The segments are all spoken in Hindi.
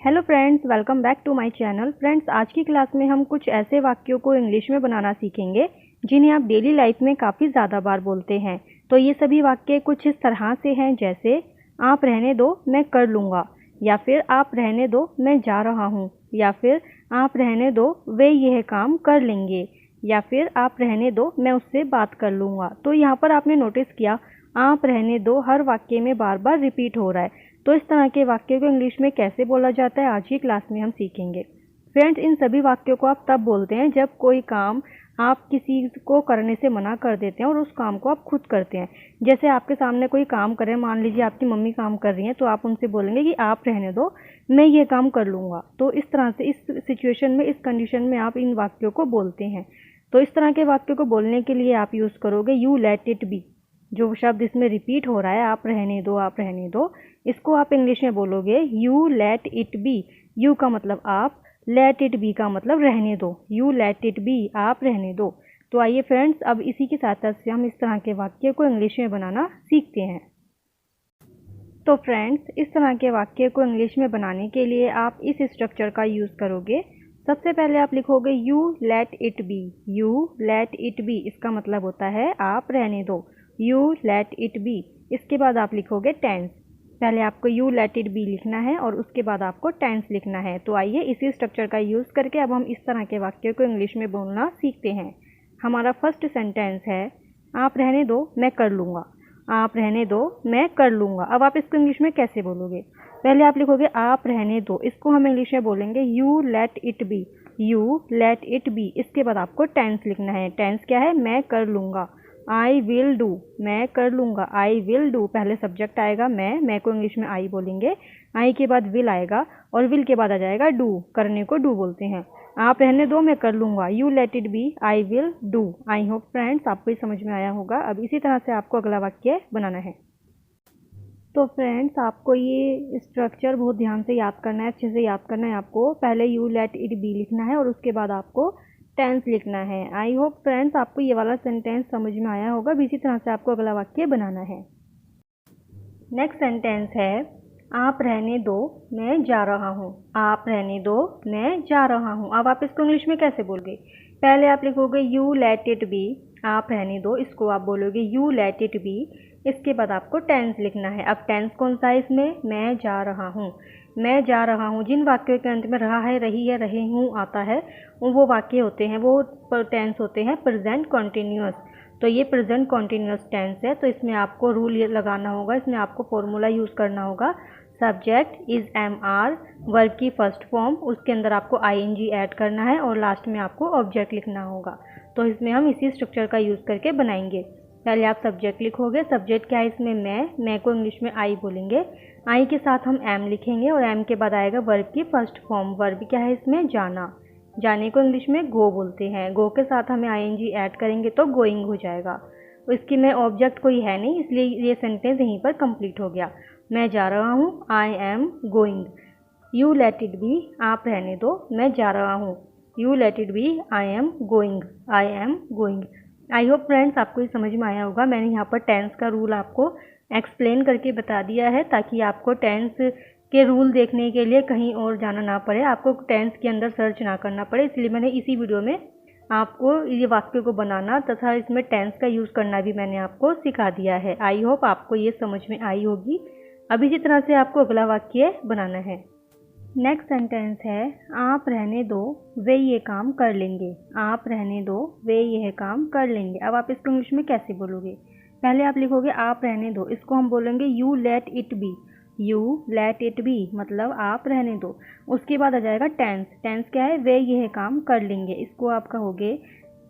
Hello friends, welcome back to my channel. Friends, आज की क्लास में हम कुछ ऐसे वाक्यों को इंग्लिश में बनाना सीखेंगे जिन्हें आप डेली लाइफ में काफ़ी ज़्यादा बार बोलते हैं। तो ये सभी वाक्य कुछ इस तरह से हैं, जैसे आप रहने दो मैं कर लूँगा, या फिर आप रहने दो मैं जा रहा हूँ, या फिर आप रहने दो वे यह काम कर लेंगे, या फिर आप रहने दो मैं उससे बात कर लूँगा। तो यहाँ पर आपने नोटिस किया आप रहने दो हर वाक्य में बार बार रिपीट हो रहा है। तो इस तरह के वाक्य को इंग्लिश में कैसे बोला जाता है आज की क्लास में हम सीखेंगे। फ्रेंड्स, इन सभी वाक्यों को आप तब बोलते हैं जब कोई काम आप किसी को करने से मना कर देते हैं और उस काम को आप खुद करते हैं। जैसे आपके सामने कोई काम करे, मान लीजिए आपकी मम्मी काम कर रही हैं, तो आप उनसे बोलेंगे कि आप रहने दो मैं ये काम कर लूँगा। तो इस तरह से इस सिचुएशन में, इस कंडीशन में आप इन वाक्यों को बोलते हैं। तो इस तरह के वाक्यों को बोलने के लिए आप यूज़ करोगे यू लेट इट बी। जो शब्द इसमें रिपीट हो रहा है आप रहने दो, आप रहने दो, इसको आप इंग्लिश में बोलोगे you let it B. You का मतलब आप, लेट इट बी का मतलब रहने दो। यू लेट इट बी, आप रहने दो। तो आइए फ्रेंड्स, अब इसी की सहायता से हम इस तरह के वाक्य को इंग्लिश में बनाना सीखते हैं। तो फ्रेंड्स, इस तरह के वाक्य को इंग्लिश में बनाने के लिए आप इस स्ट्रक्चर का यूज़ करोगे। सबसे पहले आप लिखोगे you let it B. You let it B, इसका मतलब होता है आप रहने दो। You let it B. इसके बाद आप लिखोगे टेंस। पहले आपको यू लेट इट बी लिखना है और उसके बाद आपको टेंस लिखना है। तो आइए इसी स्ट्रक्चर का यूज़ करके अब हम इस तरह के वाक्य को इंग्लिश में बोलना सीखते हैं। हमारा फर्स्ट सेंटेंस है आप रहने दो मैं कर लूँगा। आप रहने दो मैं कर लूँगा। अब आप इसको इंग्लिश में कैसे बोलोगे? पहले आप लिखोगे आप रहने दो, इसको हम इंग्लिश में बोलेंगे you let it B. You let it B. इसके बाद आपको टेंस लिखना है। टेंस क्या है? मैं कर लूँगा। आई विल डू, मैं कर लूँगा। आई विल डू, पहले सब्जेक्ट आएगा मैं को इंग्लिश में आई बोलेंगे। आई के बाद विल आएगा और विल के बाद आ जाएगा डू। करने को डू बोलते हैं। आप रहने दो मैं कर लूँगा। You let it be, I will do. I hope friends आपको ये समझ में आया होगा। अब इसी तरह से आपको अगला वाक्य बनाना है। तो फ्रेंड्स, आपको ये स्ट्रक्चर बहुत ध्यान से याद करना है, अच्छे से याद करना है। आपको पहले यू लेट इट बी लिखना है और उसके बाद आपको टेंस लिखना है। आई होप फ्रेंड्स आपको ये वाला सेंटेंस समझ में आया होगा। इसी तरह से आपको अगला वाक्य बनाना है। नेक्स्ट सेंटेंस है आप रहने दो मैं जा रहा हूँ। आप रहने दो मैं जा रहा हूँ। अब आप इसको इंग्लिश में कैसे बोलोगे? पहले आप लिखोगे यू लेट इट बी। आप रहने दो, इसको आप बोलोगे यू लेट इट बी। इसके बाद आपको टेंस लिखना है। अब टेंस कौन सा है इसमें? मैं जा रहा हूँ। मैं जा रहा हूँ। जिन वाक्यों के अंत में रहा है, रही है, रहे हूँ आता है, वो वाक्य होते हैं, वो टेंस होते हैं प्रेजेंट कॉन्टिन्यूअस। तो ये प्रेजेंट कॉन्टिन्यूअस टेंस है। तो इसमें आपको रूल लगाना होगा, इसमें आपको फॉर्मूला यूज़ करना होगा। Subject is M R, verb की फर्स्ट फॉर्म, उसके अंदर आपको ING ऐड करना है और लास्ट में आपको ऑब्जेक्ट लिखना होगा। तो इसमें हम इसी स्ट्रक्चर का यूज़ करके बनाएंगे। पहले आप सब्जेक्ट लिखोगे। सब्जेक्ट क्या है इसमें? मैं को इंग्लिश में आई बोलेंगे। आई के साथ हम एम लिखेंगे और एम के बाद आएगा वर्ब की फर्स्ट फॉर्म। वर्ब क्या है इसमें? जाना। जाने को इंग्लिश में गो बोलते हैं। गो के साथ हमें ING ऐड करेंगे तो गोइंग हो जाएगा। तो इसकी में ऑब्जेक्ट कोई है नहीं, इसलिए ये सेंटेंस यहीं पर कंप्लीट हो गया। मैं जा रहा हूँ, I am going. You let it be, आप रहने दो मैं जा रहा हूँ। You let it be, I am going. I am going. I hope friends आपको ये समझ में आया होगा। मैंने यहाँ पर टेंस का रूल आपको एक्सप्लेन करके बता दिया है ताकि आपको टेंस के रूल देखने के लिए कहीं और जाना ना पड़े, आपको टेंस के अंदर सर्च ना करना पड़े। इसलिए मैंने इसी वीडियो में आपको ये वाक्य को बनाना तथा इसमें टेंस का यूज़ करना भी मैंने आपको सिखा दिया है। आई होप आपको ये समझ में आई होगी। अब इसी तरह से आपको अगला वाक्य बनाना है। नेक्स्ट सेंटेंस है आप रहने दो वे ये काम कर लेंगे। आप रहने दो वे यह काम कर लेंगे। अब आप इसको इंग्लिश में कैसे बोलोगे? पहले आप लिखोगे आप रहने दो, इसको हम बोलेंगे you let it B. You let it B मतलब आप रहने दो। उसके बाद आ जाएगा टेंस। टेंस क्या है? वे यह काम कर लेंगे। इसको आप कहोगे,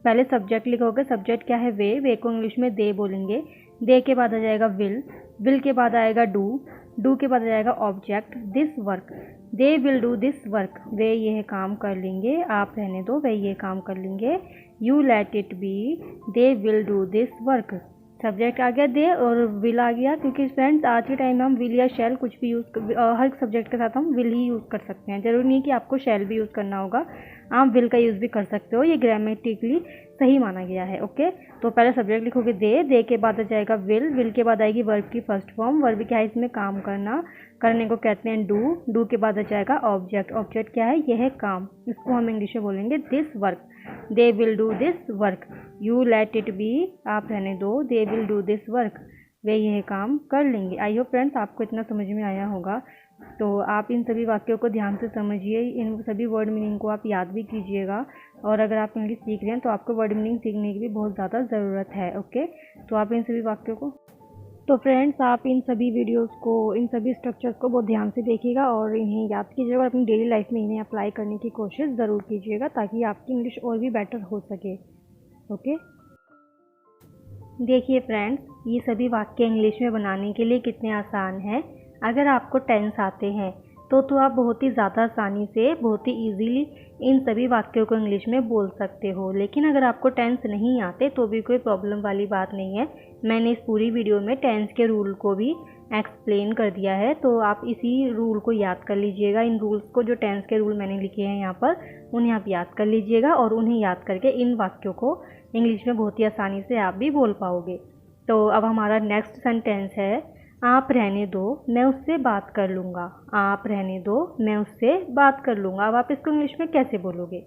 पहले सब्जेक्ट लिखोगे। सब्जेक्ट क्या है? वे को इंग्लिश में दे बोलेंगे। दे के बाद आ जाएगा विल। विल के बाद आएगा डू। डू के बाद आ जाएगा object this work. They will do this work, वे यह काम कर लेंगे। आप रहने दो वे ये काम कर लेंगे। You let it be, they will do this work. Subject आ गया दे और विल आ गया, क्योंकि फ्रेंड्स आज के टाइम में हम विल या शैल कुछ भी हर सब्जेक्ट के साथ हम विल ही यूज़ कर सकते हैं। जरूरी नहीं कि आपको शैल भी यूज़ करना होगा, आप विल का यूज़ भी कर सकते हो। ये ग्रामेटिकली सही माना गया है। ओके, तो पहले सब्जेक्ट लिखोगे दे के बाद आ जाएगा विल। विल के बाद आएगी वर्ब की फर्स्ट फॉर्म। वर्ब क्या है इसमें? काम करना। करने को कहते हैं डू। डू के बाद आ जाएगा ऑब्जेक्ट। ऑब्जेक्ट क्या है? यह है काम। इसको हम इंग्लिश में बोलेंगे this work. They will do this work. You let it be, आप रहने दो। They will do this work, वे यह काम कर लेंगे। आई होप फ्रेंड्स आपको इतना समझ में आया होगा। तो आप इन सभी वाक्यों को ध्यान से समझिए, इन सभी वर्ड मीनिंग को आप याद भी कीजिएगा। और अगर आप इंग्लिश सीख रहे हैं तो आपको वर्ड मीनिंग सीखने की भी बहुत ज़्यादा ज़रूरत है। ओके, तो आप इन सभी वाक्यों को, तो फ्रेंड्स आप इन सभी वीडियोस को, इन सभी स्ट्रक्चर्स को बहुत ध्यान से देखिएगा और इन्हें याद कीजिएगा और अपनी डेली लाइफ में इन्हें अप्लाई करने की कोशिश ज़रूर कीजिएगा ताकि आपकी इंग्लिश और भी बेटर हो सके। ओके, देखिए फ्रेंड्स, ये सभी वाक्य इंग्लिश में बनाने के लिए कितने आसान हैं। अगर आपको टेंस आते हैं तो आप बहुत ही ज़्यादा आसानी से, बहुत ही इजीली इन सभी वाक्यों को इंग्लिश में बोल सकते हो। लेकिन अगर आपको टेंस नहीं आते तो भी कोई प्रॉब्लम वाली बात नहीं है। मैंने इस पूरी वीडियो में टेंस के रूल को भी एक्सप्लेन कर दिया है, तो आप इसी रूल को याद कर लीजिएगा। इन रूल्स को, जो टेंस के रूल मैंने लिखे हैं यहाँ पर, उन्हें आप याद कर लीजिएगा और उन्हें याद करके इन वाक्यों को इंग्लिश में बहुत ही आसानी से आप भी बोल पाओगे। तो अब हमारा नेक्स्ट सेंटेंस है, आप रहने दो, मैं उससे बात कर लूँगा। आप रहने दो, मैं उससे बात कर लूँगा। अब आप इसको इंग्लिश में कैसे बोलोगे?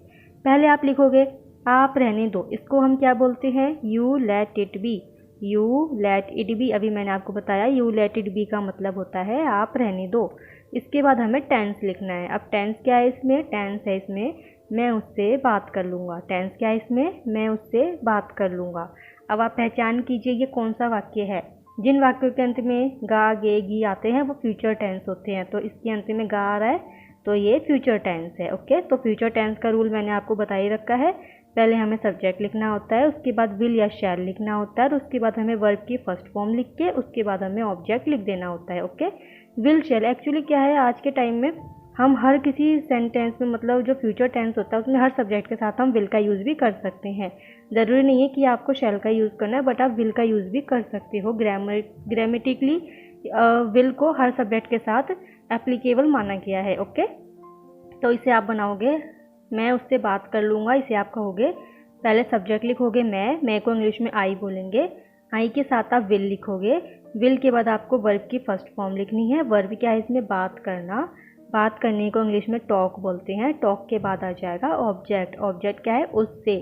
पहले आप लिखोगे आप रहने दो, इसको हम क्या बोलते हैं? You let it B. You let it B, अभी मैंने आपको बताया यू लेट इट बी का मतलब होता है आप रहने दो। इसके बाद हमें टेंस लिखना है। अब टेंस क्या है इसमें? टेंस है इसमें मैं उससे बात कर लूँगा। टेंस क्या है इसमें? मैं उससे बात कर लूँगा। अब आप पहचान कीजिए ये कौन सा वाक्य है। जिन वाक्यों के अंत में गा, गे, गी आते हैं वो फ्यूचर टेंस होते हैं। तो इसके अंत में गा आ रहा है तो ये फ्यूचर टेंस है। ओके, तो फ्यूचर टेंस का रूल मैंने आपको बता ही रखा है। पहले हमें सब्जेक्ट लिखना होता है, उसके बाद विल या शैल लिखना होता है, और उसके बाद हमें वर्ब की फर्स्ट फॉर्म लिख के उसके बाद हमें ऑब्जेक्ट लिख देना होता है। ओके, विल शैल एक्चुअली क्या है, आज के टाइम में हम हर किसी सेंटेंस में, मतलब जो फ्यूचर टेंस होता है उसमें हर सब्जेक्ट के साथ हम विल का यूज़ भी कर सकते हैं। ज़रूरी नहीं है कि आपको शैल का यूज़ करना है, बट आप विल का यूज़ भी कर सकते हो। ग्रामेटिकली विल को हर सब्जेक्ट के साथ एप्लीकेबल माना गया है। ओके, तो इसे आप बनाओगे मैं उससे बात कर लूँगा। इसे आप कहोगे, पहले सब्जेक्ट लिखोगे मैं को इंग्लिश में आई बोलेंगे। आई के साथ आप विल लिखोगे। विल के बाद आपको वर्ब की फर्स्ट फॉर्म लिखनी है। वर्ब क्या है इसमें? बात करना। बात करने को इंग्लिश में टॉक बोलते हैं। टॉक के बाद आ जाएगा ऑब्जेक्ट। ऑब्जेक्ट क्या है? उससे।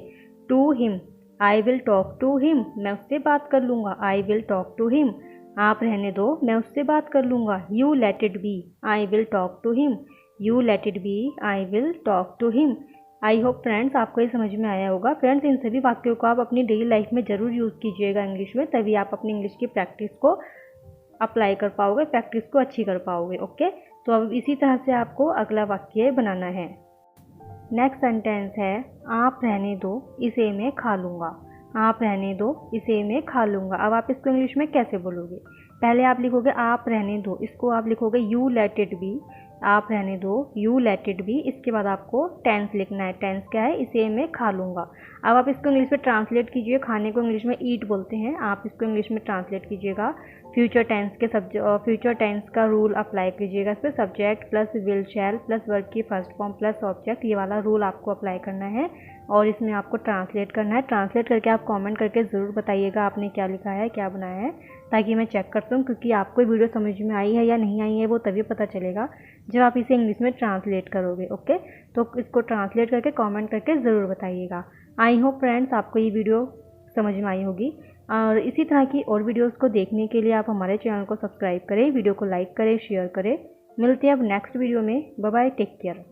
To him, I will talk to him, मैं उससे बात कर लूँगा। I will talk to him. आप रहने दो, मैं उससे बात कर लूँगा। You let it be, I will talk to him. You let it be, I will talk to him. I hope friends आपको ये समझ में आया होगा। फ्रेंड्स इन सभी वाक्यों को आप अपनी डेली लाइफ में ज़रूर यूज़ कीजिएगा इंग्लिश में, तभी आप अपनी इंग्लिश की प्रैक्टिस को अप्लाई कर पाओगे, प्रैक्टिस को अच्छी कर पाओगे। ओके, तो अब इसी तरह से आपको अगला वाक्य बनाना है। नेक्स्ट सेंटेंस है, आप रहने दो, इसे मैं खा लूँगा। आप रहने दो, इसे मैं खा लूँगा। अब आप इसको इंग्लिश में कैसे बोलोगे? पहले आप लिखोगे आप रहने दो, इसको आप लिखोगे यू लेट इट बी। आप रहने दो, यू लेट इट बी। इसके बाद आपको टेंस लिखना है। टेंस क्या है? इसे मैं खा लूँगा। अब आप इसको इंग्लिश में ट्रांसलेट कीजिए। खाने को इंग्लिश में ईट बोलते हैं, आप इसको इंग्लिश में ट्रांसलेट कीजिएगा। फ्यूचर टेंस का रूल अप्लाई कीजिएगा। इस पर subject plus will shell plus verb की फर्स्ट फॉर्म प्लस ऑब्जेक्ट, ये वाला रूल आपको अप्लाई करना है और इसमें आपको ट्रांसलेट करना है। ट्रांसलेट करके आप कमेंट करके ज़रूर बताइएगा आपने क्या लिखा है, क्या बनाया है, ताकि मैं चेक करता हूँ। क्योंकि आपको वीडियो समझ में आई है या नहीं आई है वो तभी पता चलेगा जब आप इसे इंग्लिश में ट्रांसलेट करोगे। ओके, तो इसको ट्रांसलेट करके कमेंट करके ज़रूर बताइएगा। आई होप फ्रेंड्स आपको ये वीडियो समझ में आई होगी। और इसी तरह की और वीडियोस को देखने के लिए आप हमारे चैनल को सब्सक्राइब करें, वीडियो को लाइक करें, शेयर करें। मिलते हैं अब नेक्स्ट वीडियो में। Bye bye, take care.